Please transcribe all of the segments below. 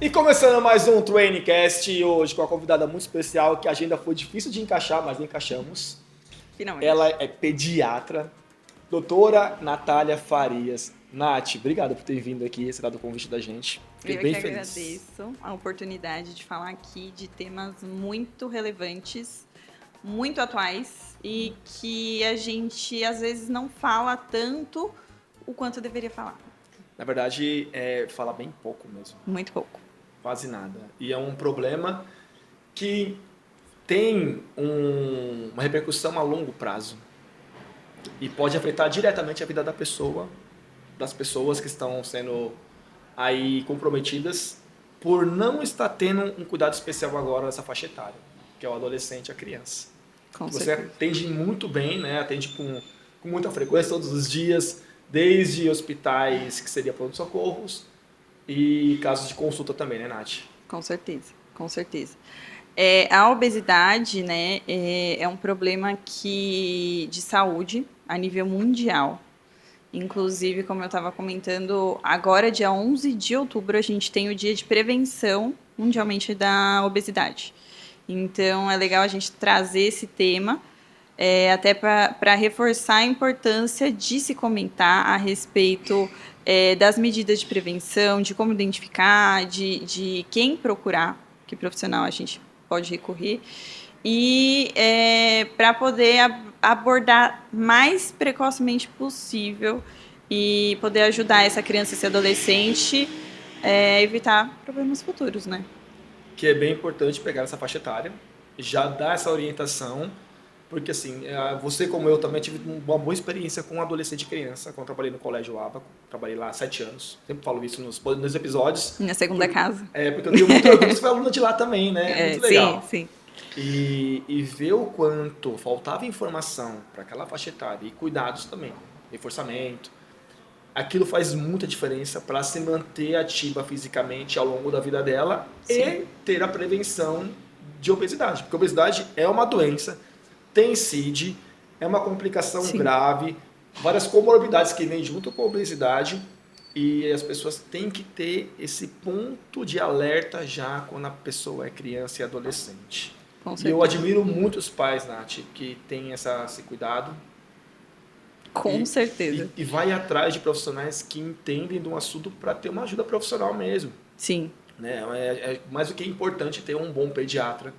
E começando mais um Trainingcast, hoje com uma convidada muito especial, que a agenda foi difícil de encaixar, mas encaixamos. Finalmente. Ela é pediatra, doutora Natália Farias. Nath, obrigado por ter vindo aqui, aceitado o convite da gente. Fiquei Eu bem que feliz. agradeço a oportunidade de falar aqui de temas muito relevantes, muito atuais e que a gente às vezes não fala tanto o quanto deveria falar. Na verdade, fala bem pouco mesmo, Muito pouco. quase nada. E é um problema que tem uma repercussão a longo prazo e pode afetar diretamente a vida da pessoa, das pessoas que estão sendo aí comprometidas por não estar tendo um cuidado especial agora nessa faixa etária, que é o adolescente e a criança. Com Você certeza. atende muito bem, né? Atende com muita frequência todos os dias, desde hospitais que seria pronto-socorros e casos de consulta também, né, Nath? Com certeza, com certeza. A obesidade, né, é um problema de saúde a nível mundial. Inclusive, como eu estava comentando, agora, dia 11 de outubro, a gente tem o dia de prevenção mundialmente da obesidade. Então, é legal a gente trazer esse tema, até para reforçar a importância de se comentar a respeito das medidas de prevenção, de como identificar, de quem procurar, que profissional a gente pode recorrer, e para poder abordar mais precocemente possível e poder ajudar essa criança, esse adolescente a evitar problemas futuros, né? Que é bem importante pegar essa faixa etária, já dar essa orientação, porque assim, você como eu também tive uma boa experiência com adolescente e criança, quando eu trabalhei no Colégio Abaco, trabalhei lá há 7 anos, sempre falo isso nos episódios. Minha segunda casa. Porque eu tenho muito orgulho, você foi aluna de lá também, né? É muito legal. Sim. E ver o quanto faltava informação para aquela faixa etária e cuidados também, reforçamento, aquilo faz muita diferença para se manter ativa fisicamente ao longo da vida dela. Sim. E ter a prevenção de obesidade, porque a obesidade é uma doença, tem CID, é uma complicação Sim. grave, várias comorbidades que vêm junto com a obesidade e as pessoas têm que ter esse ponto de alerta já quando a pessoa é criança e adolescente. E eu admiro muito os pais, Nath, que têm esse cuidado. Com certeza. E vai atrás de profissionais que entendem do assunto para ter uma ajuda profissional mesmo. Sim. Né? Mais do que é importante ter um bom pediatra.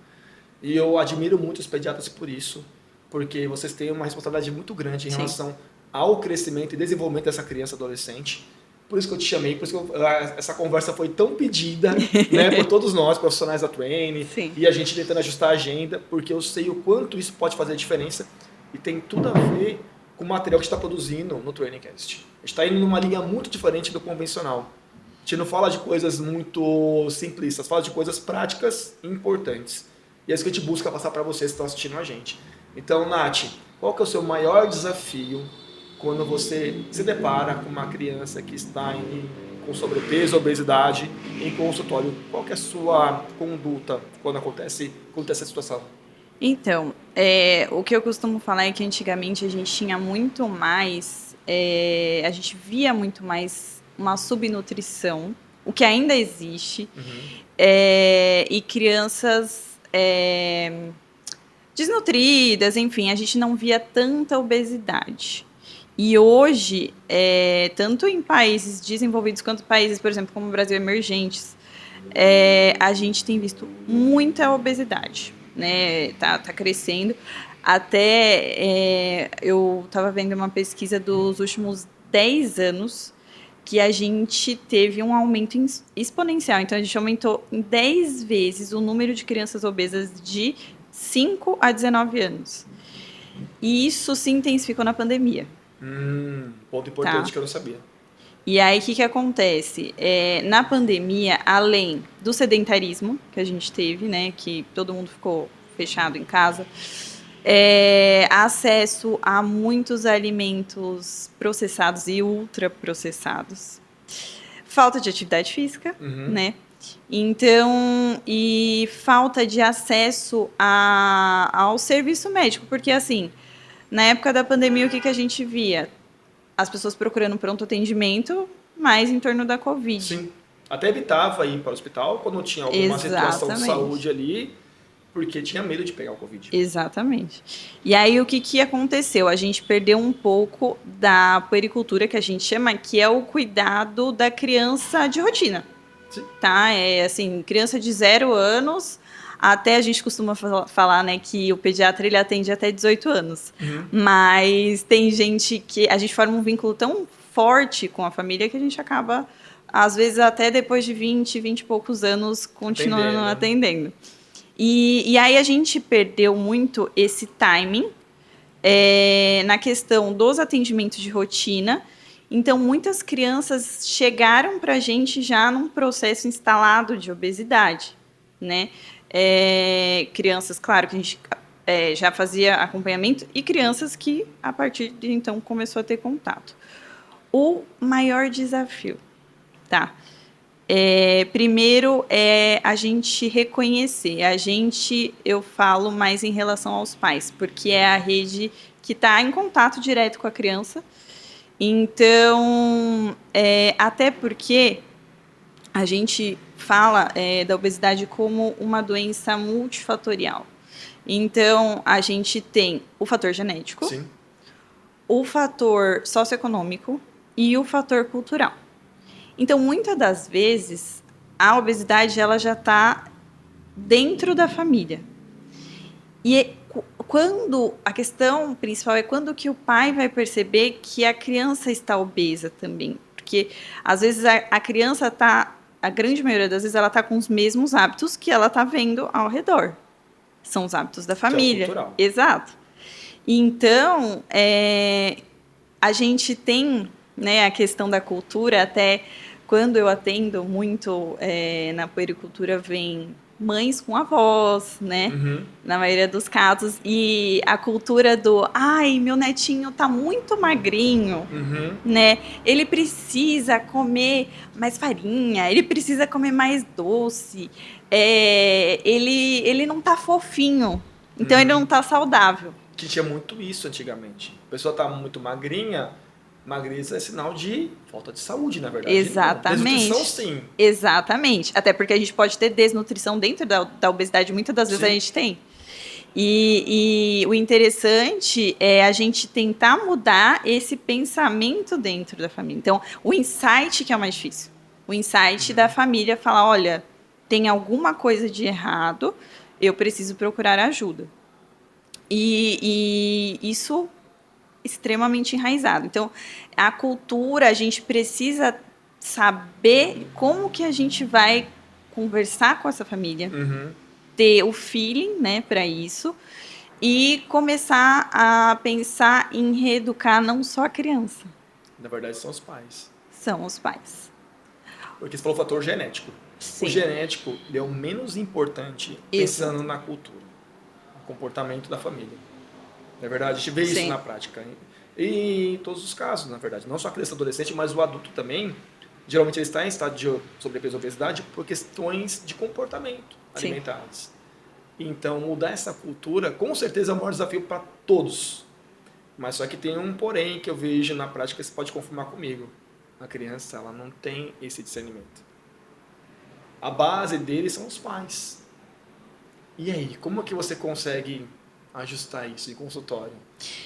E eu admiro muito os pediatras por isso, porque vocês têm uma responsabilidade muito grande em Sim. relação ao crescimento e desenvolvimento dessa criança e adolescente. Por isso que eu te chamei, por isso que essa conversa foi tão pedida né, por todos nós, profissionais da Train, e a gente tentando ajustar a agenda, porque eu sei o quanto isso pode fazer a diferença e tem tudo a ver com o material que a gente está produzindo no Trainingcast. A gente está indo numa linha muito diferente do convencional. A gente não fala de coisas muito simplistas, fala de coisas práticas e importantes. E é isso que a gente busca passar para vocês que estão assistindo a gente. Então, Nath, qual que é o seu maior desafio quando você se depara com uma criança que está com sobrepeso, obesidade, em consultório? Qual que é a sua conduta quando acontece essa situação? Então, o que eu costumo falar é que antigamente a gente tinha muito mais, a gente via muito mais uma subnutrição, o que ainda existe, e crianças desnutridas, enfim, a gente não via tanta obesidade. E hoje, tanto em países desenvolvidos quanto países, por exemplo, como o Brasil, emergentes, a gente tem visto muita obesidade, né? Tá crescendo. Até eu estava vendo uma pesquisa dos últimos 10 anos que a gente teve um aumento exponencial. Então, a gente aumentou em 10 vezes o número de crianças obesas de 5 a 19 anos. E isso se intensificou na pandemia. Ponto importante que eu não sabia. E aí, o que acontece? Na pandemia, além do sedentarismo que a gente teve, né, que todo mundo ficou fechado em casa, acesso a muitos alimentos processados e ultraprocessados, falta de atividade física, né? Então, e falta de acesso ao serviço médico, porque assim, na época da pandemia, o que a gente via? As pessoas procurando pronto atendimento, mais em torno da Covid. Sim. Até evitava ir para o hospital quando tinha alguma situação de Exatamente. saúde ali, porque tinha medo de pegar o Covid. Exatamente. E aí, o que, que aconteceu? A gente perdeu um pouco da puericultura, que a gente chama, que é o cuidado da criança de rotina. Sim. Tá? É assim, criança de 0 anos, até a gente costuma falar, né, que o pediatra ele atende até 18 anos. Mas tem gente que a gente forma um vínculo tão forte com a família que a gente acaba, às vezes, até depois de 20 e poucos anos, continuando atendendo. E aí a gente perdeu muito esse timing na questão dos atendimentos de rotina. Então, muitas crianças chegaram para a gente já num processo instalado de obesidade, né? Crianças, claro, que a gente já fazia acompanhamento, e crianças que, a partir de então, começou a ter contato. O maior desafio, tá? Primeiro é a gente reconhecer. Eu falo mais em relação aos pais, porque é a rede que está em contato direto com a criança. Então, até porque a gente fala da obesidade como uma doença multifatorial. Então, a gente tem o fator genético, Sim. o fator socioeconômico e o fator cultural. Então, muitas das vezes, a obesidade ela já está dentro da família. E quando a questão principal é quando que o pai vai perceber que a criança está obesa também. Porque, às vezes, a criança está, a grande maioria das vezes, ela está com os mesmos hábitos que ela está vendo ao redor. São os hábitos da família. Que é o cultural. Exato. Então, a gente tem, né, a questão da cultura, até quando eu atendo muito na puericultura, vem mães com avós, né, na maioria dos casos, e a cultura do, ai, meu netinho tá muito magrinho, né, ele precisa comer mais farinha, ele precisa comer mais doce, ele não tá fofinho, então ele não tá saudável. Que tinha muito isso antigamente. A pessoa tá muito magrinha, magreza é sinal de falta de saúde, na verdade. Exatamente. Desnutrição, sim. Exatamente. Até porque a gente pode ter desnutrição dentro da obesidade, muitas das vezes a gente tem. E o interessante é a gente tentar mudar esse pensamento dentro da família. Então, o insight que é o mais difícil. O insight da família falar, olha, tem alguma coisa de errado, eu preciso procurar ajuda. E isso extremamente enraizado. Então, a cultura, a gente precisa saber como que a gente vai conversar com essa família, ter o feeling, né, para isso, e começar a pensar em reeducar não só a criança. Na verdade, são os pais. São os pais. Porque você falou o fator genético. Sim. O genético ele é o menos importante pensando na cultura, no comportamento da família. Na verdade, a gente vê isso na prática. E em todos os casos, na verdade. Não só a criança e adolescente, mas o adulto também. Geralmente ele está em estado de sobrepeso e obesidade por questões de comportamento alimentares. Então, mudar essa cultura, com certeza, é o maior desafio para todos. Mas só que tem um porém que eu vejo na prática, você pode confirmar comigo. A criança, ela não tem esse discernimento. A base deles são os pais. E aí, como que você consegue ajustar isso em consultório?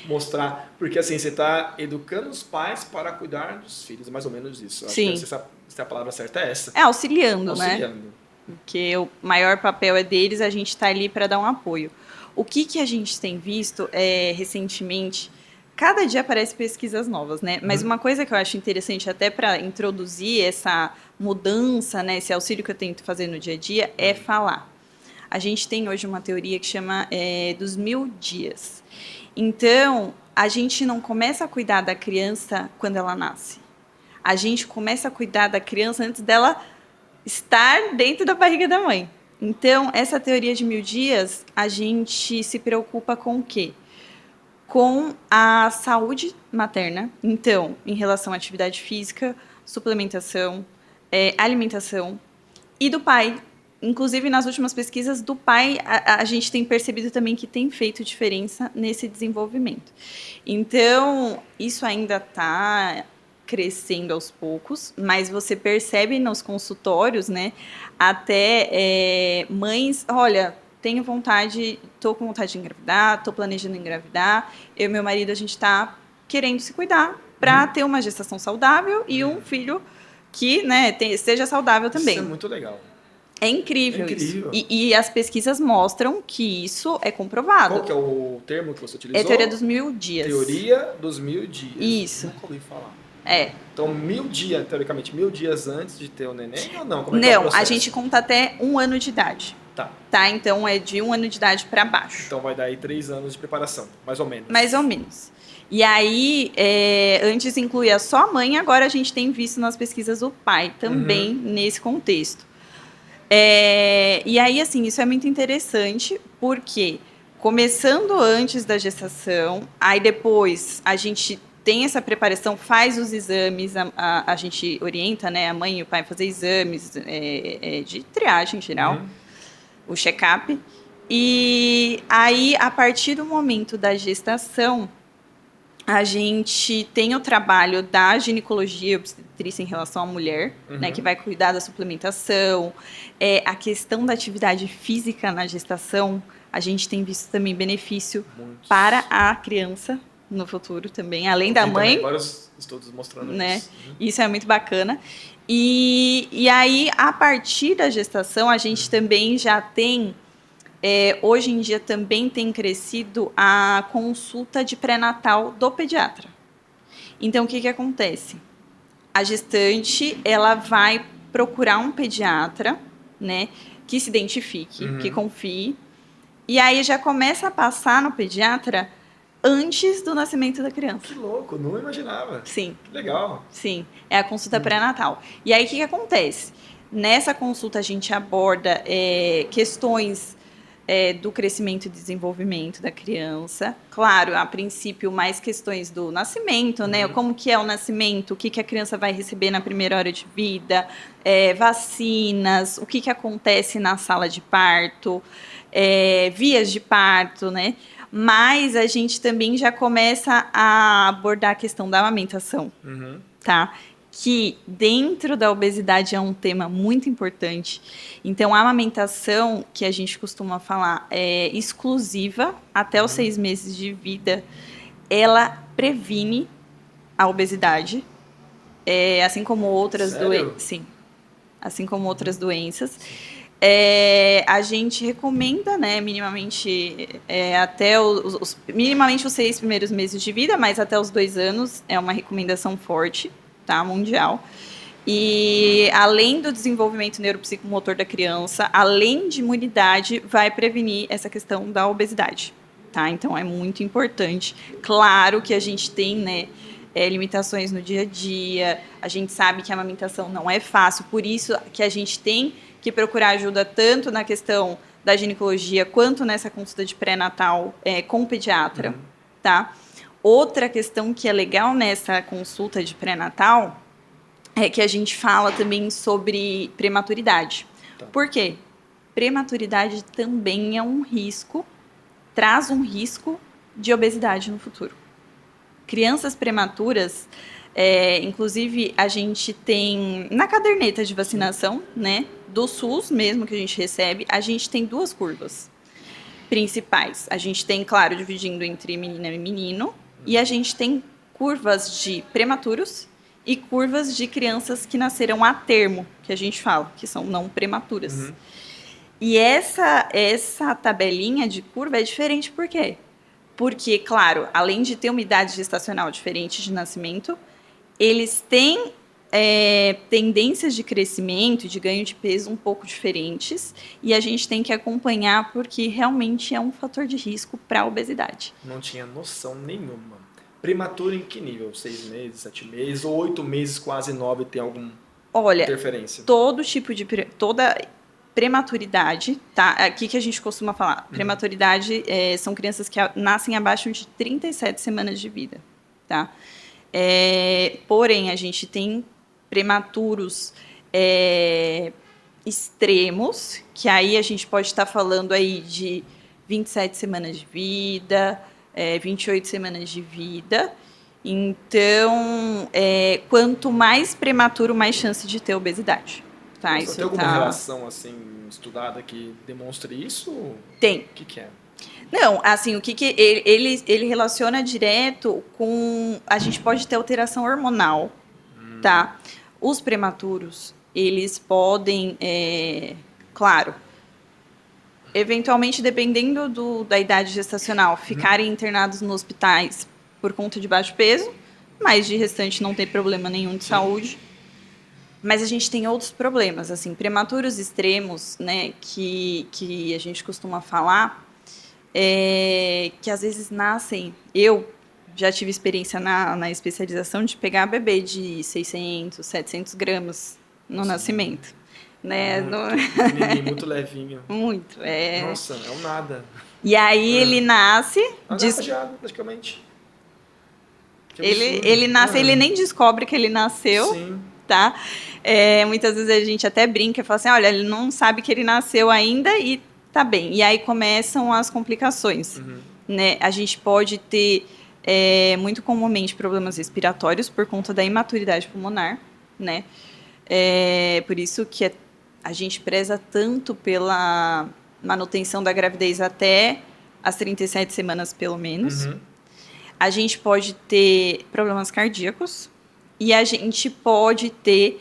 Mostrar, porque assim, você está educando os pais para cuidar dos filhos, mais ou menos isso. Acho que se a palavra certa é essa. Auxiliando, né? Auxiliando. Porque o maior papel é deles, a gente está ali para dar um apoio. O que a gente tem visto recentemente, cada dia aparecem pesquisas novas, né? Mas uma coisa que eu acho interessante até para introduzir essa mudança, né, esse auxílio que eu tento fazer no dia a dia, é falar. A gente tem hoje uma teoria que chama dos 1000 dias. Então, a gente não começa a cuidar da criança quando ela nasce. A gente começa a cuidar da criança antes dela estar dentro da barriga da mãe. Então, essa teoria de 1000 dias, a gente se preocupa com o quê? Com a saúde materna. Então, em relação à atividade física, suplementação, alimentação e do pai. Inclusive, nas últimas pesquisas do pai, a gente tem percebido também que tem feito diferença nesse desenvolvimento. Então, isso ainda está crescendo aos poucos, mas você percebe nos consultórios, né, até mães, olha, tenho vontade, tô com vontade de engravidar, tô planejando engravidar, eu e meu marido, a gente tá querendo se cuidar para ter uma gestação saudável e um filho que, né, seja saudável também. Isso é muito legal. É incrível, isso. E as pesquisas mostram que isso é comprovado. Qual que é o termo que você utilizou? É teoria dos 1000 dias. Teoria dos 1000 dias. Isso. Nunca ouvi falar. Então, 1000 dias, teoricamente, 1000 dias antes de ter o neném ou não? Como é que é o processo? A gente conta até 1 ano de idade. Tá, então é de 1 ano de idade para baixo. Então vai dar aí 3 anos de preparação, mais ou menos. Mais ou menos. E aí, antes incluía só a mãe, agora a gente tem visto nas pesquisas o pai também nesse contexto. E aí, assim, isso é muito interessante, porque começando antes da gestação, aí depois a gente tem essa preparação, faz os exames, a gente orienta, né, a mãe e o pai a fazer exames de triagem em geral, o check-up. E aí, a partir do momento da gestação, a gente tem o trabalho da ginecologia obstetrícia em relação à mulher, né, que vai cuidar da suplementação, a questão da atividade física na gestação, a gente tem visto também benefício para a criança no futuro também, além da mãe. Tem vários estudos mostrando isso. Isso é muito bacana. E aí, a partir da gestação, a gente também já tem... hoje em dia também tem crescido a consulta de pré-natal do pediatra. Então, o que acontece? A gestante, ela vai procurar um pediatra, né, que se identifique, que confie, e aí já começa a passar no pediatra antes do nascimento da criança. Que louco, não imaginava. Sim. Que legal. Sim, é a consulta pré-natal. E aí, o que acontece? Nessa consulta, a gente aborda questões do crescimento e desenvolvimento da criança. Claro, a princípio, mais questões do nascimento, né? Como que é o nascimento, o que a criança vai receber na primeira hora de vida, vacinas, o que acontece na sala de parto, vias de parto, né? Mas a gente também já começa a abordar a questão da amamentação, tá? Que dentro da obesidade é um tema muito importante. Então, a amamentação, que a gente costuma falar, é exclusiva até os 6 meses de vida, ela previne a obesidade, assim como outras doenças. Sim, assim como outras doenças. A gente recomenda, né, minimamente até minimamente os 6 primeiros meses de vida, mas até os 2 anos é uma recomendação forte, tá, mundial. E além do desenvolvimento neuropsicomotor da criança, além de imunidade, vai prevenir essa questão da obesidade, tá? Então é muito importante. Claro que a gente tem, né, limitações no dia a dia, a gente sabe que a amamentação não é fácil, por isso que a gente tem que procurar ajuda tanto na questão da ginecologia quanto nessa consulta de pré-natal com o pediatra, tá? Outra questão que é legal nessa consulta de pré-natal é que a gente fala também sobre prematuridade. Por quê? Prematuridade também é um risco, traz um risco de obesidade no futuro. Crianças prematuras, inclusive a gente tem na caderneta de vacinação, né, do SUS mesmo que a gente recebe, a gente tem 2 curvas principais. A gente tem, claro, dividindo entre menina e menino, e a gente tem curvas de prematuros e curvas de crianças que nasceram a termo, que a gente fala, que são não prematuras. E essa tabelinha de curva é diferente por quê? Porque, claro, além de ter uma idade gestacional diferente de nascimento, eles têm tendências de crescimento e de ganho de peso um pouco diferentes, e a gente tem que acompanhar porque realmente é um fator de risco para a obesidade. Não tinha noção nenhuma. Prematuro em que nível? 6 meses, 7 meses ou 8 meses, quase 9, tem alguma interferência? Toda prematuridade, tá? Aqui que a gente costuma falar. Prematuridade são crianças que nascem abaixo de 37 semanas de vida, tá? Porém, a gente tem prematuros extremos, que aí a gente pode estar falando aí de 27 semanas de vida, 28 semanas de vida, Então, quanto mais prematuro, mais chance de ter obesidade. Tá? Tem alguma relação assim estudada que demonstre isso? Tem. O que é? Não, assim, o que ele relaciona direto com... A gente pode ter alteração hormonal, tá? Os prematuros, eles podem, claro, eventualmente, dependendo da idade gestacional, ficarem internados nos hospitais por conta de baixo peso, mas de restante não tem problema nenhum de saúde. Mas a gente tem outros problemas, assim, prematuros extremos, né, que a gente costuma falar, que às vezes nascem... Eu já tive experiência na especialização de pegar bebê de 600, 700 gramas no nascimento. Né? Muito, muito levinho. Muito. Nossa, é um nada. E aí ele nasce... Uma garrafa de água, praticamente. Ele nasce, ele nem descobre que ele nasceu. Sim. Tá? Muitas vezes a gente até brinca e fala assim, olha, ele não sabe que ele nasceu ainda e tá bem. E aí começam as complicações. Né? A gente pode ter, muito comumente, problemas respiratórios por conta da imaturidade pulmonar. Né? Por isso que a gente preza tanto pela manutenção da gravidez até as 37 semanas, pelo menos. A gente pode ter problemas cardíacos e a gente pode ter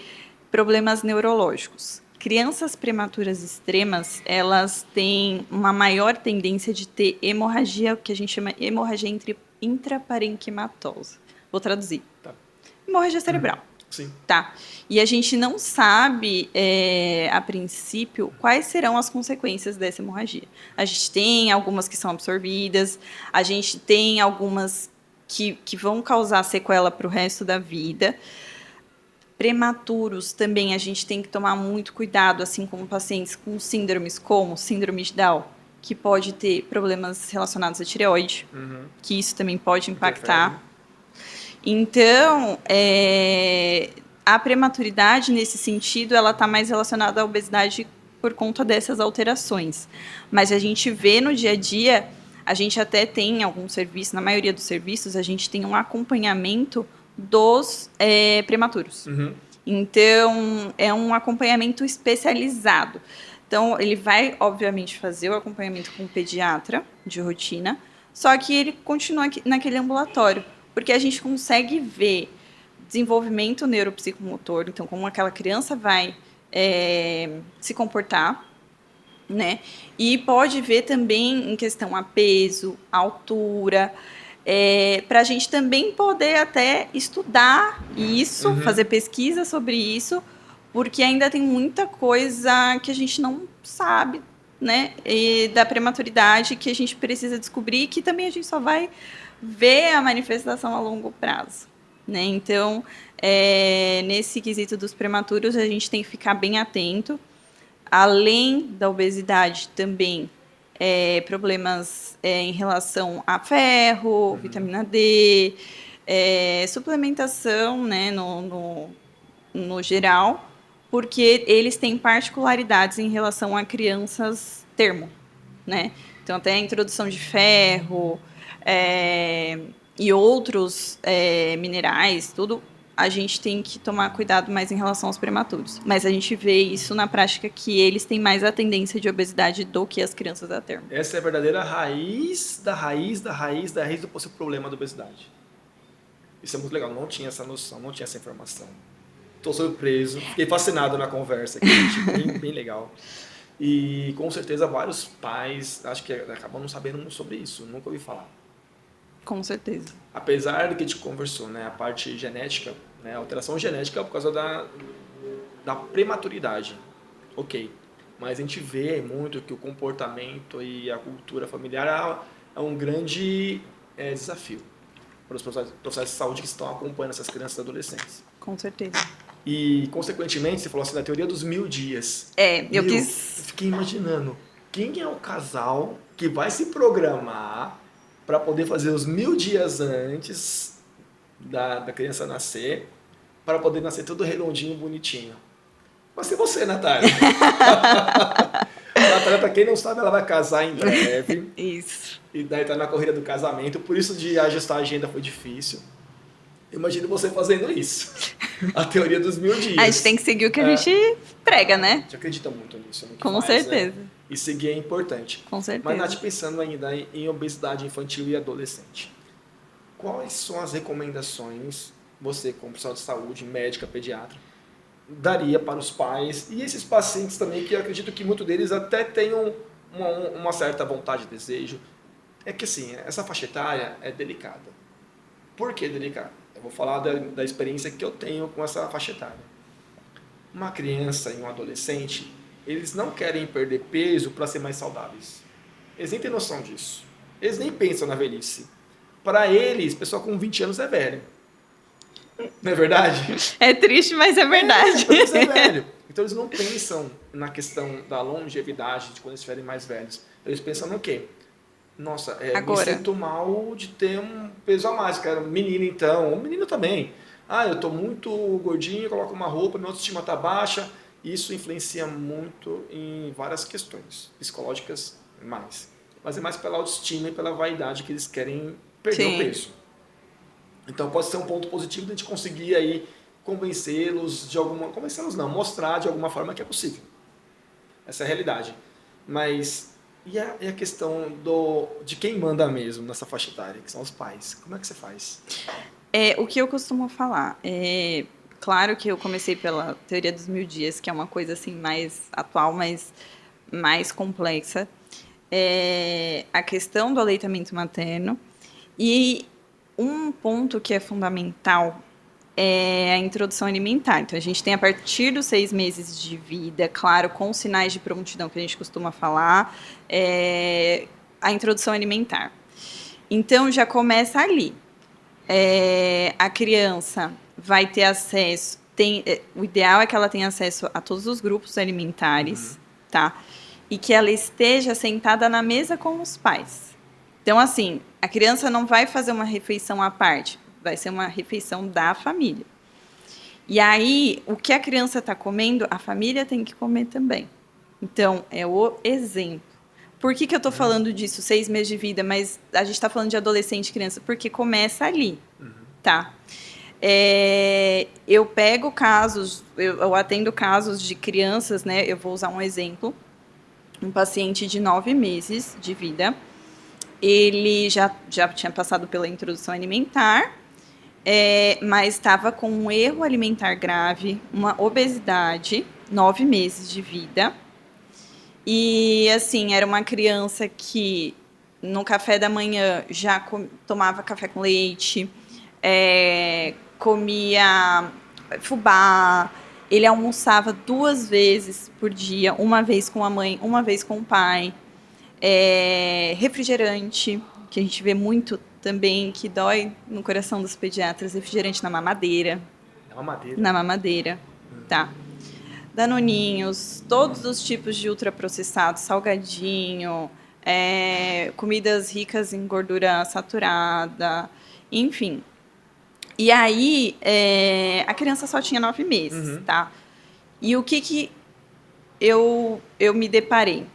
problemas neurológicos. Crianças prematuras extremas, elas têm uma maior tendência de ter hemorragia, que a gente chama hemorragia intraparenquimatosa. Vou traduzir. Tá. Hemorragia cerebral. Sim. Tá. E a gente não sabe, a princípio, quais serão as consequências dessa hemorragia. A gente tem algumas que são absorvidas, a gente tem algumas que vão causar sequela para o resto da vida. Prematuros também a gente tem que tomar muito cuidado, assim como pacientes com síndromes como síndrome de Down, que pode ter problemas relacionados à tireoide, que isso também pode impactar. Então, a prematuridade, nesse sentido, ela está mais relacionada à obesidade por conta dessas alterações. Mas a gente vê no dia a dia, a gente até tem algum serviço, na maioria dos serviços, a gente tem um acompanhamento dos prematuros. Então, é um acompanhamento especializado. Então, ele vai, obviamente, fazer o acompanhamento com o pediatra de rotina, só que ele continua naquele ambulatório, porque a gente consegue ver desenvolvimento neuropsicomotor, então como aquela criança vai se comportar, né? E pode ver também em questão a peso, altura, para a gente também poder até estudar isso, fazer pesquisa sobre isso, porque ainda tem muita coisa que a gente não sabe, né? E da prematuridade que a gente precisa descobrir, que também a gente só vai ver a manifestação a longo prazo, né? Então, nesse quesito dos prematuros, a gente tem que ficar bem atento. Além da obesidade, também problemas em relação a ferro, vitamina D, suplementação, né, no geral, porque eles têm particularidades em relação a crianças termo, né? Então, até a introdução de ferro e outros minerais, tudo, a gente tem que tomar cuidado mais em relação aos prematuros. Mas a gente vê isso na prática, que eles têm mais a tendência de obesidade do que as crianças a termo. Essa é a verdadeira raiz do possível problema da obesidade. Isso é muito legal, não tinha essa noção, não tinha essa informação. Estou surpreso, fiquei fascinado na conversa aqui, gente, bem legal. E com certeza vários pais, acho que acabam não sabendo sobre isso, nunca ouvi falar. Com certeza. Apesar do que a gente conversou, né, a parte genética, né, a alteração genética por causa da prematuridade, ok. Mas a gente vê muito que o comportamento e a cultura familiar é um grande desafio para os profissionais de saúde que estão acompanhando essas crianças e adolescentes. Com certeza. E, consequentemente, você falou assim, da teoria dos 1000 dias. Eu fiquei imaginando, quem é o casal que vai se programar para poder fazer os 1000 dias antes da criança nascer, para poder nascer todo redondinho, bonitinho? Vai ser você, Natália. Natália, para quem não sabe, ela vai casar em breve. Isso. E daí tá na corrida do casamento, por isso de ajustar a agenda foi difícil. Imagina você fazendo isso. A teoria dos 1000 dias. A gente tem que seguir o que a gente prega, né? A gente acredita muito nisso. No que Com faz, certeza. né? E seguir é importante. Com certeza. Mas, Nath, pensando ainda em obesidade infantil e adolescente, quais são as recomendações você, como profissional de saúde, médica, pediatra, daria para os pais e esses pacientes também, que eu acredito que muitos deles até tenham uma certa vontade, desejo? É que assim, essa faixa etária é delicada. Por que delicada? Eu vou falar da experiência que eu tenho com essa faixa etária. Uma criança e um adolescente, eles não querem perder peso para ser mais saudáveis. Eles nem têm noção disso. Eles nem pensam na velhice. Para eles, pessoal com 20 anos é velho. Não é verdade? É triste, mas é verdade. Eles é velho. Então eles não pensam na questão da longevidade de quando eles estiverem mais velhos. Eles pensam no quê? Nossa, me sinto mal de ter um peso a mais. Quero um menino então, um menino também. Ah, eu tô muito gordinho, coloco uma roupa, minha autoestima tá baixa. Isso influencia muito em várias questões psicológicas mais. Mas é mais pela autoestima e pela vaidade que eles querem perder o peso. Então pode ser um ponto positivo de a gente conseguir aí convencê-los de alguma... Convencê-los não, mostrar de alguma forma que é possível. Essa é a realidade. Mas e a questão de quem manda mesmo nessa faixa etária, que são os pais? Como é que você faz? O que eu costumo falar claro que eu comecei pela teoria dos 1000 dias, que é uma coisa assim mais atual, mas mais complexa. A questão do aleitamento materno e um ponto que é fundamental é a introdução alimentar. Então, a gente tem a partir dos 6 meses de vida, claro, com os sinais de prontidão que a gente costuma falar, a introdução alimentar. Então, já começa ali. A criança vai ter acesso, o ideal é que ela tenha acesso a todos os grupos alimentares, tá? E que ela esteja sentada na mesa com os pais. Então, assim, a criança não vai fazer uma refeição à parte, vai ser uma refeição da família. E aí, o que a criança está comendo, a família tem que comer também. Então, é o exemplo. Por que eu estou falando disso, 6 meses de vida, mas a gente está falando de adolescente e criança? Porque começa ali, tá? Eu pego casos, eu atendo casos de crianças, né? Eu vou usar um exemplo. Um paciente de 9 meses de vida, ele já tinha passado pela introdução alimentar, mas estava com um erro alimentar grave, uma obesidade, 9 meses de vida. E, assim, era uma criança que no café da manhã já tomava café com leite, comia fubá. Ele almoçava 2 vezes por dia, uma vez com a mãe, uma vez com o pai. Refrigerante, que a gente vê muito também, que dói no coração dos pediatras, refrigerante na mamadeira. Na mamadeira, tá. Danoninhos, todos os tipos de ultraprocessados, salgadinho, comidas ricas em gordura saturada, enfim. E aí, a criança só tinha 9 meses, tá? E o que eu me deparei?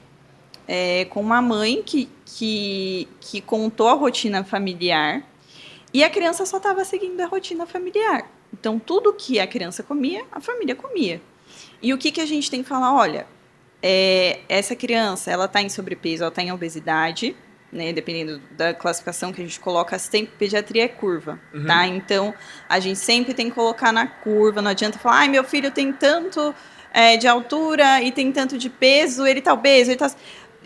Com uma mãe que contou a rotina familiar e a criança só estava seguindo a rotina familiar. Então, tudo que a criança comia, a família comia. E o que a gente tem que falar? Olha, essa criança, ela está em sobrepeso, ela está em obesidade, né, dependendo da classificação que a gente coloca, sempre pediatria é curva, tá? Então, a gente sempre tem que colocar na curva, não adianta falar, meu filho tem tanto de altura e tem tanto de peso, ele tá obeso, ele tá...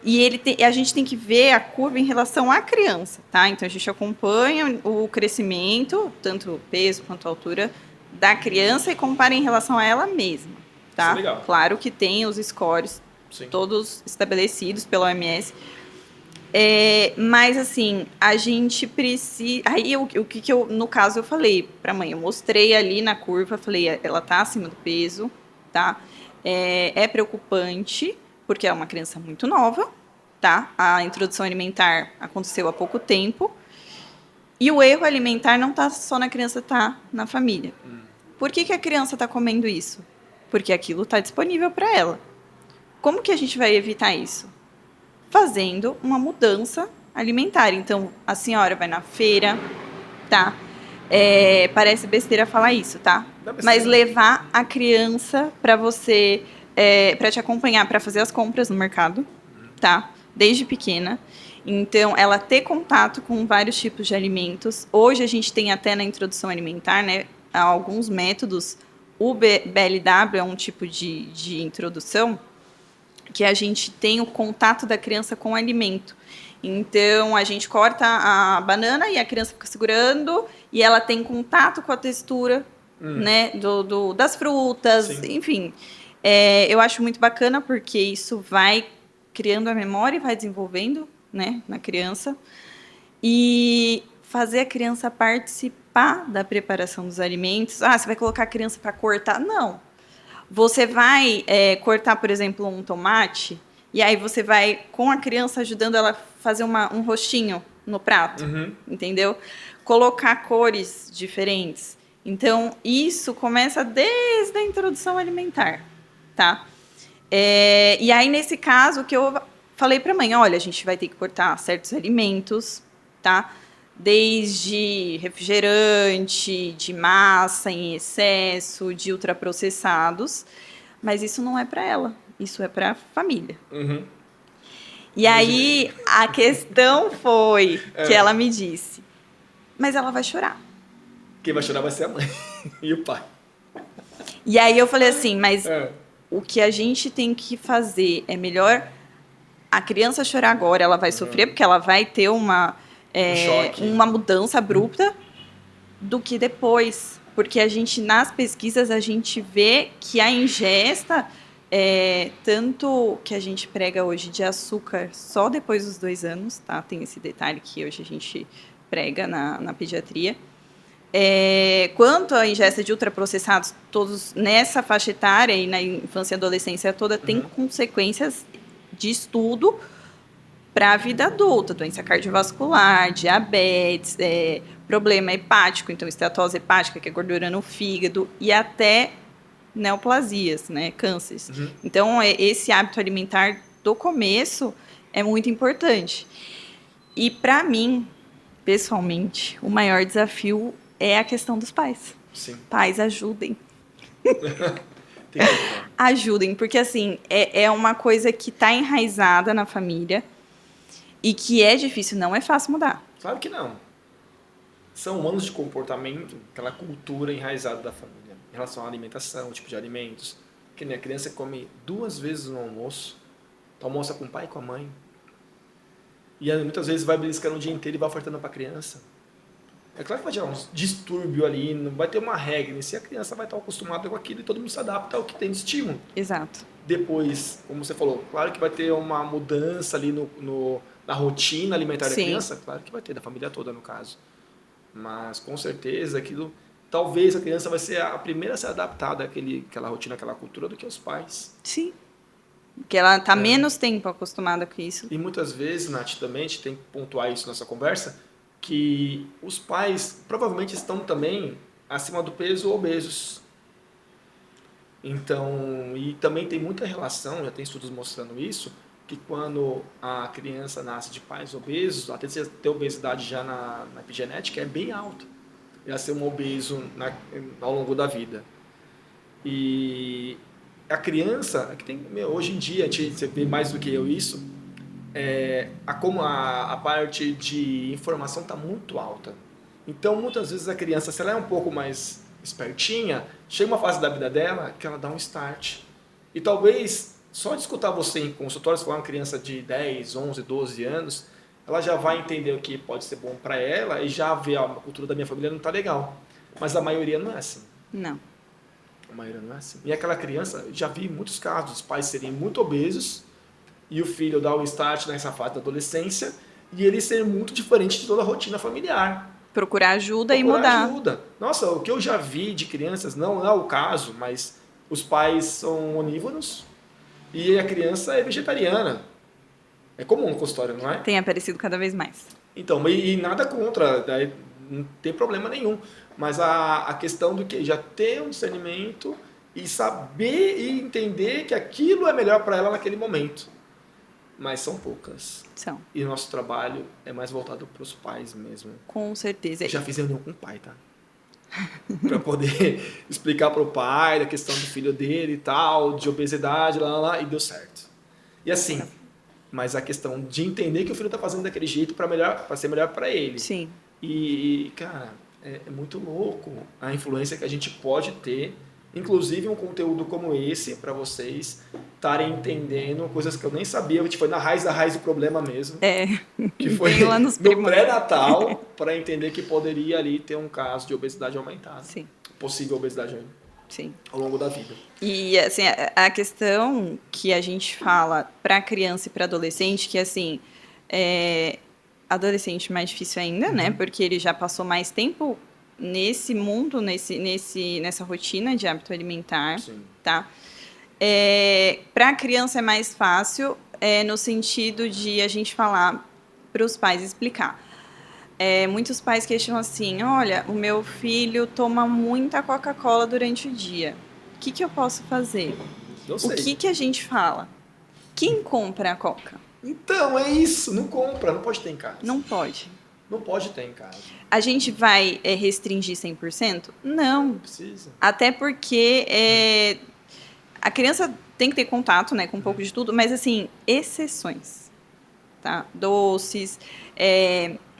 E a gente tem que ver a curva em relação à criança, tá? Então, a gente acompanha o crescimento, tanto o peso quanto a altura da criança e compara em relação a ela mesma, tá? Isso é legal. Claro que tem os scores, sim, todos estabelecidos pela OMS. Mas, assim, a gente precisa... Aí, o que eu, no caso, eu falei para a mãe, eu mostrei ali na curva, falei, ela tá acima do peso, tá? É preocupante, porque é uma criança muito nova, tá? A introdução alimentar aconteceu há pouco tempo. E o erro alimentar não tá só na criança, tá na família. Por que a criança tá comendo isso? Porque aquilo está disponível para ela. Como que a gente vai evitar isso? Fazendo uma mudança alimentar. Então, a senhora vai na feira, tá? Parece besteira falar isso, tá? Não é Mas besteira. levar a criança para você, para te acompanhar, para fazer as compras no mercado, tá? Desde pequena. Então, ela ter contato com vários tipos de alimentos. Hoje a gente tem até na introdução alimentar, né, alguns métodos. O BLW é um tipo de introdução que a gente tem o contato da criança com o alimento. Então, a gente corta a banana e a criança fica segurando e ela tem contato com a textura, né, das frutas, Sim. enfim. Eu acho muito bacana porque isso vai criando a memória e vai desenvolvendo, né, na criança. E fazer a criança participar da preparação dos alimentos. Ah, você vai colocar a criança para cortar? Não. Você vai cortar, por exemplo, um tomate, e aí você vai, com a criança, ajudando ela a fazer um rostinho no prato, entendeu? Colocar cores diferentes. Então, isso começa desde a introdução alimentar, tá? E aí, nesse caso, que eu falei para a mãe, olha, a gente vai ter que cortar certos alimentos, tá? Desde refrigerante, de massa em excesso, de ultraprocessados, mas isso não é para ela, isso é para a família. E aí, a questão foi que ela me disse, mas ela vai chorar. Quem vai chorar vai ser a mãe e o pai. E aí eu falei assim, mas o que a gente tem que fazer é melhor a criança chorar agora, ela vai sofrer, porque ela vai ter uma mudança abrupta, do que depois. Porque a gente, nas pesquisas, a gente vê que a ingesta, tanto que a gente prega hoje de açúcar só depois dos 2 anos, tá? Tem esse detalhe que hoje a gente prega na pediatria. Quanto à ingesta de ultraprocessados, todos nessa faixa etária e na infância e adolescência toda, tem consequências de estudo para a vida adulta, doença cardiovascular, diabetes, problema hepático, então esteatose hepática, que é gordura no fígado, e até neoplasias, né, cânceres. Então, esse hábito alimentar do começo é muito importante. E para mim, pessoalmente, o maior desafio é a questão dos pais. Sim. Pais, ajudem. Ajudem, porque assim, é uma coisa que está enraizada na família e que é difícil, não é fácil mudar. Claro que não. São anos de comportamento, aquela cultura enraizada da família, em relação à alimentação, tipo de alimentos. Que nem a criança come 2 vezes no almoço, almoça com o pai e com a mãe. E muitas vezes vai beliscando o dia inteiro e vai ofertando para a criança. É claro que vai gerar um distúrbio ali, não vai ter uma regra. Se a criança vai estar acostumada com aquilo e todo mundo se adapta ao que tem de estímulo. Exato. Depois, como você falou, claro que vai ter uma mudança ali na rotina alimentar da criança. Claro que vai ter, da família toda no caso. Mas com certeza aquilo, talvez a criança vai ser a primeira a se adaptar àquela rotina, àquela cultura do que os pais. Sim. Porque ela está menos tempo acostumada com isso. E muitas vezes, Nath, também a gente tem que pontuar isso nessa conversa, que os pais provavelmente estão também acima do peso ou obesos. Então, e também tem muita relação, já tem estudos mostrando isso, que quando a criança nasce de pais obesos, a tendência de ter obesidade já na epigenética é bem alta. Já ser um obeso ao longo da vida. E a criança, que tem, hoje em dia, você vê mais do que eu isso, como a parte de informação está muito alta. Então, muitas vezes a criança, se ela é um pouco mais espertinha, chega uma fase da vida dela que ela dá um start. E talvez, só de escutar você em consultório, se for uma criança de 10, 11, 12 anos, ela já vai entender o que pode ser bom para ela e já vê, a cultura da minha família não está legal. Mas a maioria não é assim. Não. A maioria não é assim. E aquela criança, já vi muitos casos, os pais serem muito obesos e o filho dar o start nessa fase da adolescência e ele ser muito diferente de toda a rotina familiar. Procurar ajuda e mudar. Ajuda. Nossa, o que eu já vi de crianças, não é o caso, mas os pais são onívoros e a criança é vegetariana. É comum no consultório, não é? Tem aparecido cada vez mais. Então, e nada contra, não tem problema nenhum. Mas a questão do que já ter um discernimento e saber e entender que aquilo é melhor para ela naquele momento. Mas são poucas. São. E o nosso trabalho é mais voltado para os pais mesmo. Com certeza. Eu já fiz reunião com o pai, tá? para poder explicar para o pai da questão do filho dele e tal, de obesidade, lá, e deu certo. E assim, mas a questão de entender que o filho está fazendo daquele jeito para ser melhor para ele. Sim. E, cara, é muito louco a influência que a gente pode ter, inclusive um conteúdo como esse, para vocês estarem entendendo coisas que eu nem sabia, a gente foi na raiz da raiz do problema mesmo. Que foi lá no pré-natal, para entender que poderia ali ter um caso de obesidade aumentada. Sim. Possível obesidade Sim. ao longo da vida. E, assim, a questão que a gente fala para criança e para adolescente, que, assim, adolescente mais difícil ainda, né? Porque ele já passou mais tempo nesse mundo, nessa rotina de hábito alimentar, Sim. tá? Para a criança é mais fácil, no sentido de a gente falar para os pais, explicar. Muitos pais questionam assim, olha, o meu filho toma muita Coca-Cola durante o dia. O que eu posso fazer? Eu sei. O que a gente fala? Quem compra a Coca? Então, é isso. Não compra, não pode ter em casa. Não pode. Não pode ter em casa. A gente vai restringir 100%? Não. Precisa. Até porque a criança tem que ter contato, né, com um pouco de tudo, mas, assim, exceções. Tá? Doces,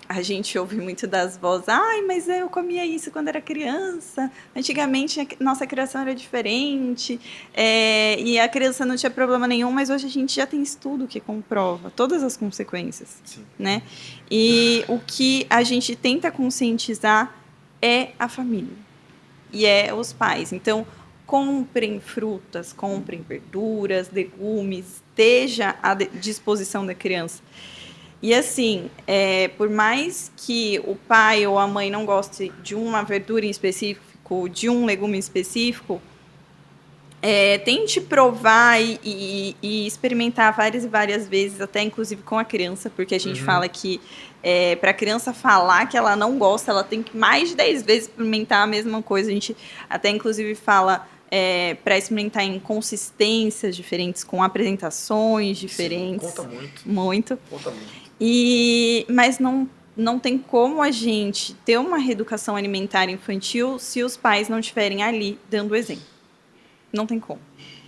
a gente ouve muito das vozes, ai, mas eu comia isso quando era criança, antigamente a nossa criação era diferente, e a criança não tinha problema nenhum, mas hoje a gente já tem estudo que comprova todas as consequências. Sim. Né? E o que a gente tenta conscientizar é a família, e os pais. Então, comprem frutas, comprem verduras, legumes, esteja à disposição da criança. E assim, por mais que o pai ou a mãe não goste de uma verdura em específico, de um legume em específico, tente provar e experimentar várias e várias vezes, até inclusive com a criança, porque a gente fala que para a criança falar que ela não gosta, ela tem que mais de 10 vezes experimentar a mesma coisa. A gente até inclusive fala para experimentar em consistências diferentes, com apresentações diferentes. Sim, conta muito. Muito. Conta muito. Mas não tem como a gente ter uma reeducação alimentar infantil se os pais não estiverem ali dando exemplo. Não tem como.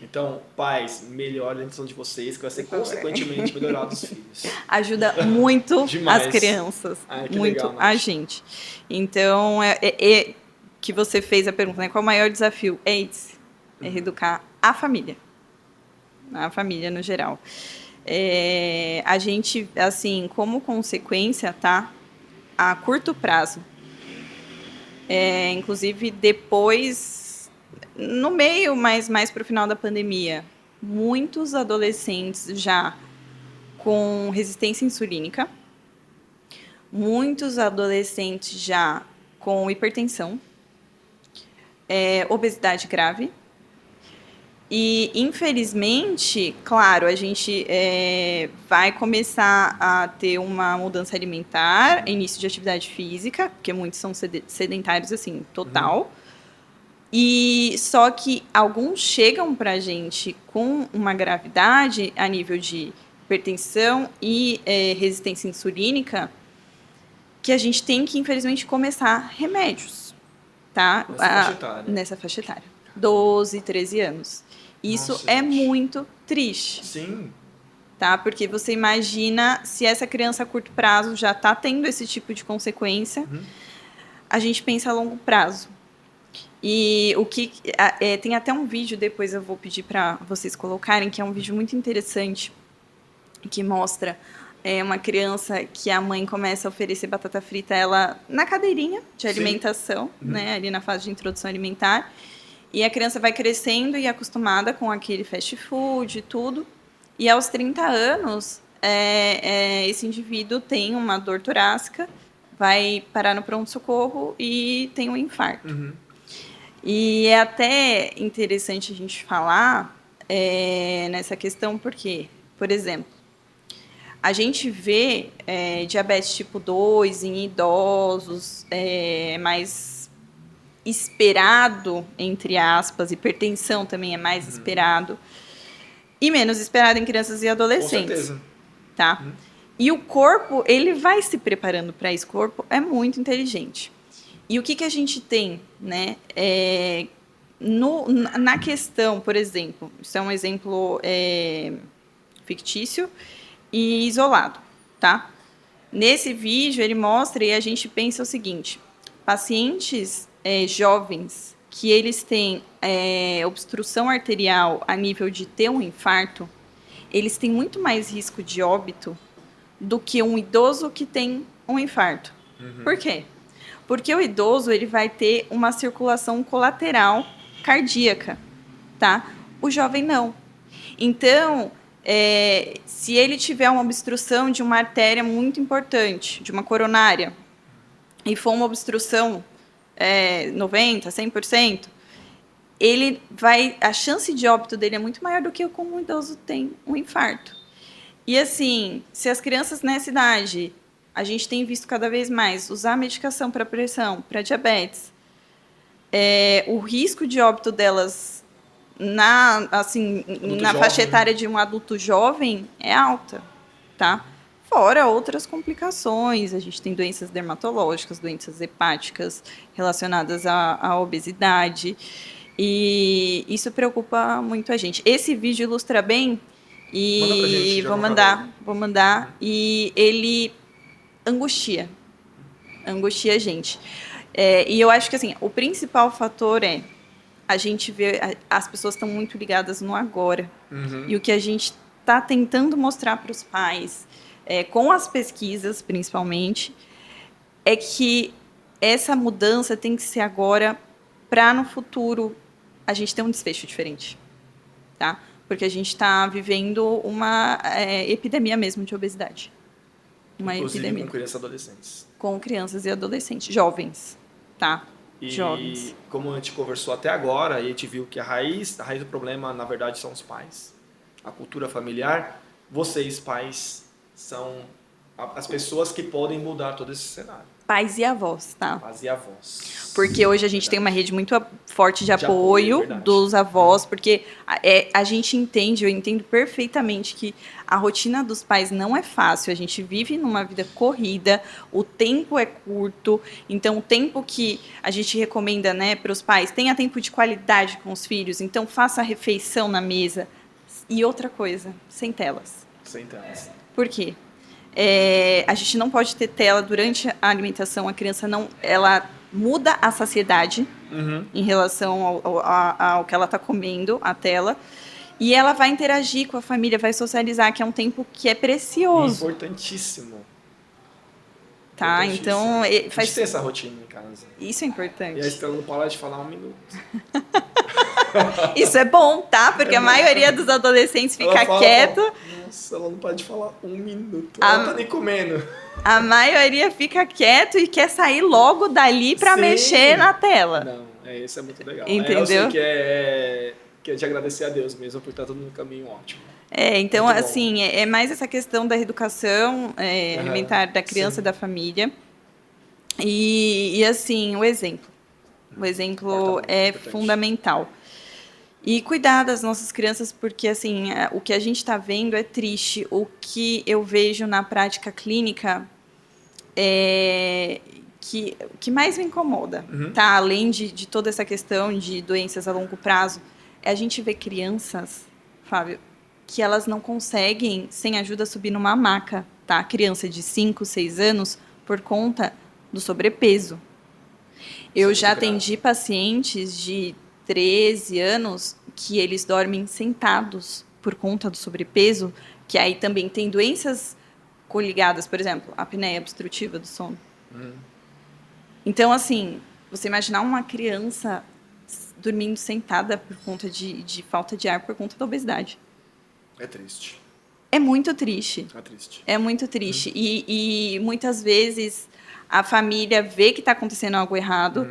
Então, pais, melhorem a atenção de vocês, que vai ser consequentemente melhorar dos filhos. Ajuda muito Demais. as crianças, muito legal, a gente. Então, que você fez a pergunta, né? Qual o maior desafio? É esse. É reeducar a família no geral. A gente, assim, como consequência, tá? A curto prazo. Inclusive, depois, no meio, mas mais para o final da pandemia, muitos adolescentes já com resistência insulínica, muitos adolescentes já com hipertensão, obesidade grave. E, infelizmente, claro, a gente vai começar a ter uma mudança alimentar, início de atividade física, porque muitos são sedentários, assim, total. E só que alguns chegam para a gente com uma gravidade a nível de hipertensão e resistência insulínica, que a gente tem que, infelizmente, começar remédios, tá? Nessa faixa etária. 12, 13 anos. Isso Nossa, muito triste. Sim. Tá? Porque você imagina se essa criança a curto prazo já está tendo esse tipo de consequência, a gente pensa a longo prazo. E tem até um vídeo, depois eu vou pedir para vocês colocarem, que é um vídeo muito interessante, que mostra uma criança que a mãe começa a oferecer batata frita a ela na cadeirinha de alimentação, né, ali na fase de introdução alimentar. E a criança vai crescendo e acostumada com aquele fast food e tudo. E aos 30 anos, esse indivíduo tem uma dor torácica, vai parar no pronto-socorro e tem um infarto. E é até interessante a gente falar nessa questão porque, por exemplo, a gente vê diabetes tipo 2 em idosos, mais esperado, entre aspas, hipertensão também é mais esperado, e menos esperado em crianças e adolescentes. Com certeza. Tá? E o corpo, ele vai se preparando para isso. O corpo é muito inteligente. E o que a gente tem, né? Na questão, por exemplo, isso é um exemplo fictício e isolado, tá? Nesse vídeo, ele mostra e a gente pensa o seguinte: pacientes jovens que eles têm obstrução arterial a nível de ter um infarto, eles têm muito mais risco de óbito do que um idoso que tem um infarto. Por quê? Porque o idoso ele vai ter uma circulação colateral cardíaca, tá? O jovem não. Então, se ele tiver uma obstrução de uma artéria muito importante, de uma coronária, e for uma obstrução 90%, 100%, a chance de óbito dele é muito maior do que como um idoso tem um infarto. E assim, se as crianças nessa idade, a gente tem visto cada vez mais usar medicação para pressão, para diabetes, o risco de óbito delas na faixa etária de um adulto jovem é alta, tá? Fora outras complicações, a gente tem doenças dermatológicas, doenças hepáticas relacionadas à obesidade, e isso preocupa muito a gente. Esse vídeo ilustra bem, e vou mandar, e ele angustia a gente. E eu acho que assim, o principal fator a gente vê, as pessoas estão muito ligadas no agora. E o que a gente está tentando mostrar para os pais, com as pesquisas principalmente, é que essa mudança tem que ser agora para no futuro a gente ter um desfecho diferente, tá? Porque a gente está vivendo uma epidemia mesmo de obesidade. Inclusive com crianças e adolescentes. Com crianças e adolescentes, jovens, tá? Jovens. Como a gente conversou até agora, e a gente viu que a raiz do problema, na verdade, são os pais. A cultura familiar, vocês, pais, são as pessoas que podem mudar todo esse cenário. Pais e avós, tá? Pais e avós. Porque hoje a gente tem uma rede muito forte de apoio dos avós, porque a gente entende, eu entendo perfeitamente que a rotina dos pais não é fácil, a gente vive numa vida corrida, o tempo é curto, então o tempo que a gente recomenda, né, para os pais, tenha tempo de qualidade com os filhos, então faça a refeição na mesa. E outra coisa, sem telas. Sem telas. Por quê? A gente não pode ter tela durante a alimentação, a criança ela muda a saciedade em relação ao que ela está comendo, a tela, e ela vai interagir com a família, vai socializar, que é um tempo que é precioso. Importantíssimo. Tá, então... A gente tem essa rotina em casa. Isso é importante. E a Estela não para de falar 1 minuto. Isso é bom, tá? Porque a maioria dos adolescentes fica quieto. Nossa, ela não para de falar 1 minuto. Ela tá nem comendo. A maioria fica quieto e quer sair logo dali pra mexer na tela. Não, isso é muito legal. Entendeu? Eu sei que é de agradecer a Deus mesmo por estar tudo no caminho ótimo. Então, muito assim, é mais essa questão da educação alimentar da criança e da família. E, assim, o exemplo. O exemplo é fundamental. E cuidar das nossas crianças, porque, assim, o que a gente está vendo é triste. O que eu vejo na prática clínica que mais me incomoda, tá? Além de toda essa questão de doenças a longo prazo, é a gente ver crianças, Fábio, que elas não conseguem, sem ajuda, subir numa maca, tá? Criança de 5, 6 anos, por conta do sobrepeso. Eu já atendi pacientes de 13 anos que eles dormem sentados por conta do sobrepeso, que aí também tem doenças coligadas, por exemplo, a apneia obstrutiva do sono. Então, assim, você imaginar uma criança dormindo sentada por conta de falta de ar por conta da obesidade. É triste. É muito triste. É triste. É muito triste. E muitas vezes a família vê que está acontecendo algo errado,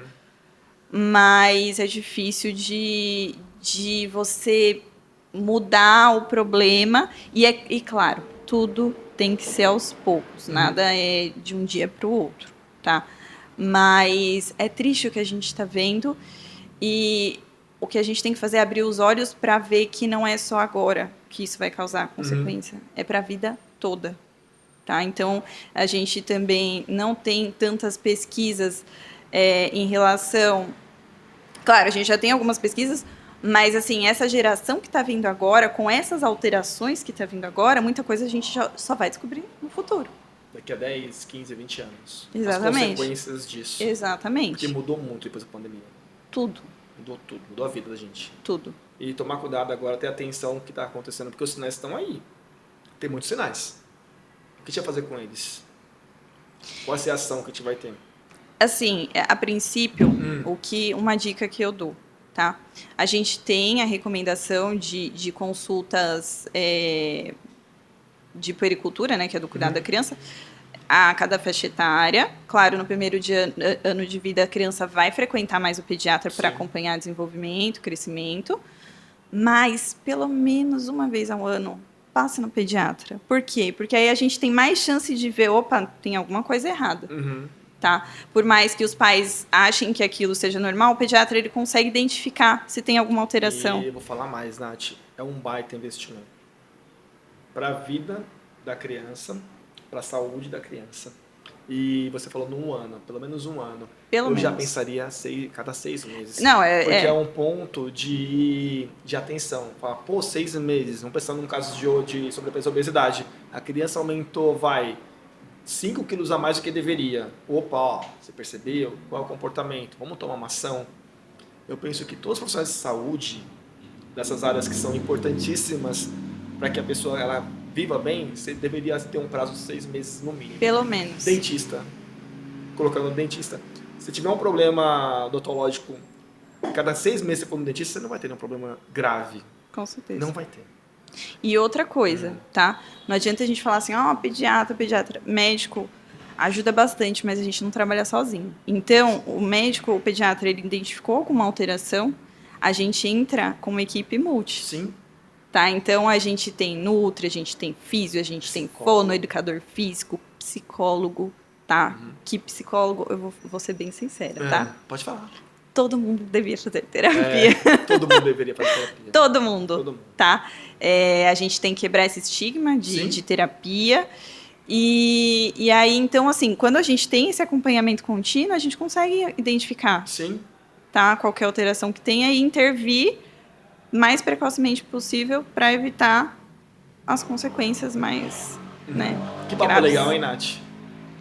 mas é difícil de você mudar o problema. E claro, tudo tem que ser aos poucos. Nada é de um dia para o outro, tá? Mas é triste o que a gente está vendo. E o que a gente tem que fazer é abrir os olhos para ver que não é só agora que isso vai causar consequência. É para a vida toda. Tá? Então, a gente também não tem tantas pesquisas em relação... Claro, a gente já tem algumas pesquisas, mas assim, essa geração que está vindo agora, com essas alterações que está vindo agora, muita coisa a gente só vai descobrir no futuro. Daqui a 10, 15, 20 anos. Exatamente. As consequências disso. Exatamente. Porque mudou muito depois da pandemia. Tudo. Mudou tudo, mudou a vida da gente. Tudo. E tomar cuidado agora, ter atenção no que está acontecendo, porque os sinais estão aí. Tem muitos sinais. O que a gente vai fazer com eles? Qual vai ser a ação que a gente vai ter? Assim, a princípio, uma dica que eu dou, tá? A gente tem a recomendação de consultas de puericultura, né, que é do cuidado da criança, a cada faixa etária. Claro, no primeiro ano de vida, a criança vai frequentar mais o pediatra para acompanhar desenvolvimento, crescimento, mas pelo menos uma vez ao ano, passe no pediatra. Por quê? Porque aí a gente tem mais chance de ver, opa, tem alguma coisa errada. Tá? Por mais que os pais achem que aquilo seja normal, o pediatra ele consegue identificar se tem alguma alteração. E eu vou falar mais, Nath, é um baita investimento para a vida da criança, para a saúde da criança. E você falou num ano, pelo menos um ano. Eu já pensaria cada 6 meses. Não, porque é um ponto de atenção. Fala, 6 meses, vamos pensar num caso de sobrepeso e obesidade. A criança aumentou, 5 quilos a mais do que deveria. Opa, você percebeu? Qual é o comportamento? Vamos tomar uma ação? Eu penso que todos os profissionais de saúde, dessas áreas que são importantíssimas para que a pessoa ela viva bem, você deveria ter um prazo de 6 meses no mínimo. Pelo menos. Dentista. Colocando no dentista. Se tiver um problema odontológico, cada 6 meses você for no dentista, você não vai ter um problema grave. Com certeza. Não vai ter. E outra coisa, tá? Não adianta a gente falar assim, pediatra, médico ajuda bastante, mas a gente não trabalha sozinho. Então, o pediatra, ele identificou alguma alteração, a gente entra com uma equipe multi. Sim. Tá? Então, a gente tem nutri, a gente tem físio, a gente tem fono, educador físico, psicólogo, tá? Que psicólogo, eu vou ser bem sincera, tá? Pode falar. Todo mundo devia fazer terapia. Todo mundo deveria fazer terapia. Todo mundo, tá? A gente tem que quebrar esse estigma de terapia. E aí, então, assim, quando a gente tem esse acompanhamento contínuo, a gente consegue identificar tá? Qualquer alteração que tenha e intervir mais precocemente possível para evitar as consequências mais, né? Que papo legal, hein, Nath?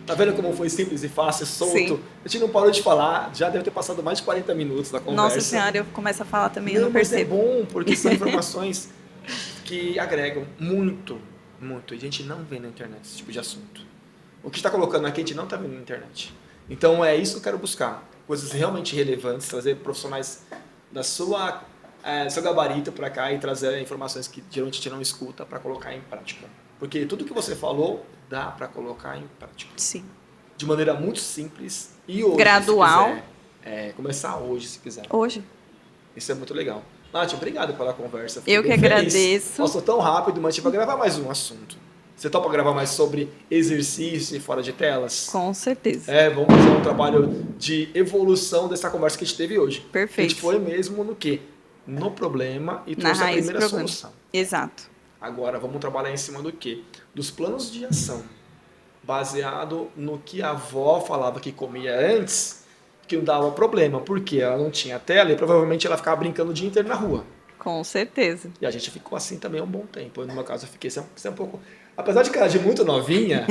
Tá vendo como foi simples e fácil, solto? A gente não parou de falar, já deve ter passado mais de 40 minutos da conversa. Nossa senhora, eu começo a falar também, eu não percebo. Mas é bom, porque são informações que agregam muito, muito. E a gente não vê na internet esse tipo de assunto. O que está colocando aqui, a gente não está vendo na internet. Então, é isso que eu quero buscar. Coisas realmente relevantes, trazer profissionais da seu gabarito para cá e trazer informações que geralmente a gente não escuta para colocar em prática. Porque tudo que você falou dá para colocar em prática. Sim. De maneira muito simples e hoje, gradual. Se quiser. Começar hoje, se quiser. Hoje. Isso é muito legal. Nath, obrigado pela conversa. Eu que agradeço. Passou tão rápido, mas a gente vai gravar mais um assunto. Você topa gravar mais sobre exercício e fora de telas? Com certeza. Vamos fazer um trabalho de evolução dessa conversa que a gente teve hoje. Perfeito. A gente foi mesmo no quê? No problema e trouxe a primeira solução. Exato. Agora, vamos trabalhar em cima do quê? Dos planos de ação. Baseado no que a avó falava que comia antes, que não dava problema. Porque ela não tinha tela e provavelmente ela ficava brincando o dia inteiro na rua. Com certeza. E a gente ficou assim também um bom tempo. Eu, no meu caso, eu fiquei um pouco... Apesar de que ela é muito novinha,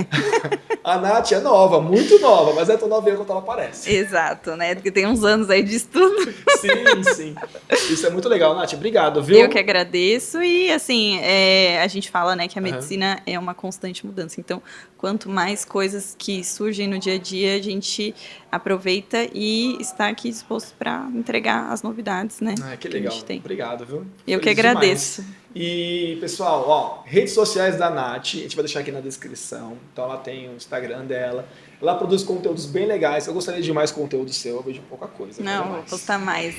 a Nath é nova, muito nova, mas é tão novinha quanto ela parece. Exato, né? Porque tem uns anos aí de estudo. Sim. Isso é muito legal, Nath. Obrigado, viu? Eu que agradeço. E, assim, a gente fala, né, que a medicina é uma constante mudança. Então, quanto mais coisas que surgem no dia a dia, a gente aproveita e está aqui disposto para entregar as novidades, né? Que legal. A gente tem. Obrigado, viu? Eu que agradeço. Demais. E, pessoal, redes sociais da Nath, a gente vai deixar aqui na descrição. Então, ela tem o Instagram dela. Ela produz conteúdos bem legais. Eu gostaria de mais conteúdo seu, eu vejo pouca coisa. Não, vou postar mais.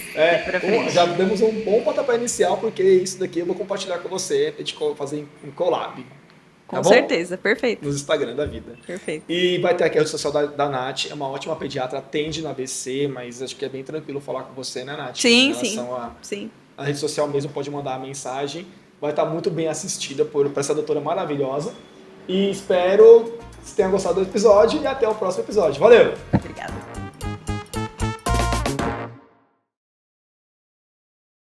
Já demos um bom pontapé inicial, porque isso daqui eu vou compartilhar com você, pra gente fazer em collab. Com certeza, perfeito. Nos Instagram da vida. Perfeito. E vai ter aqui a rede social da Nath, é uma ótima pediatra, atende no ABC, mas acho que é bem tranquilo falar com você, né, Nath? Sim, sim. A rede social mesmo pode mandar a mensagem. Vai estar muito bem assistida por essa doutora maravilhosa. E espero que você tenha gostado do episódio e até o próximo episódio. Valeu!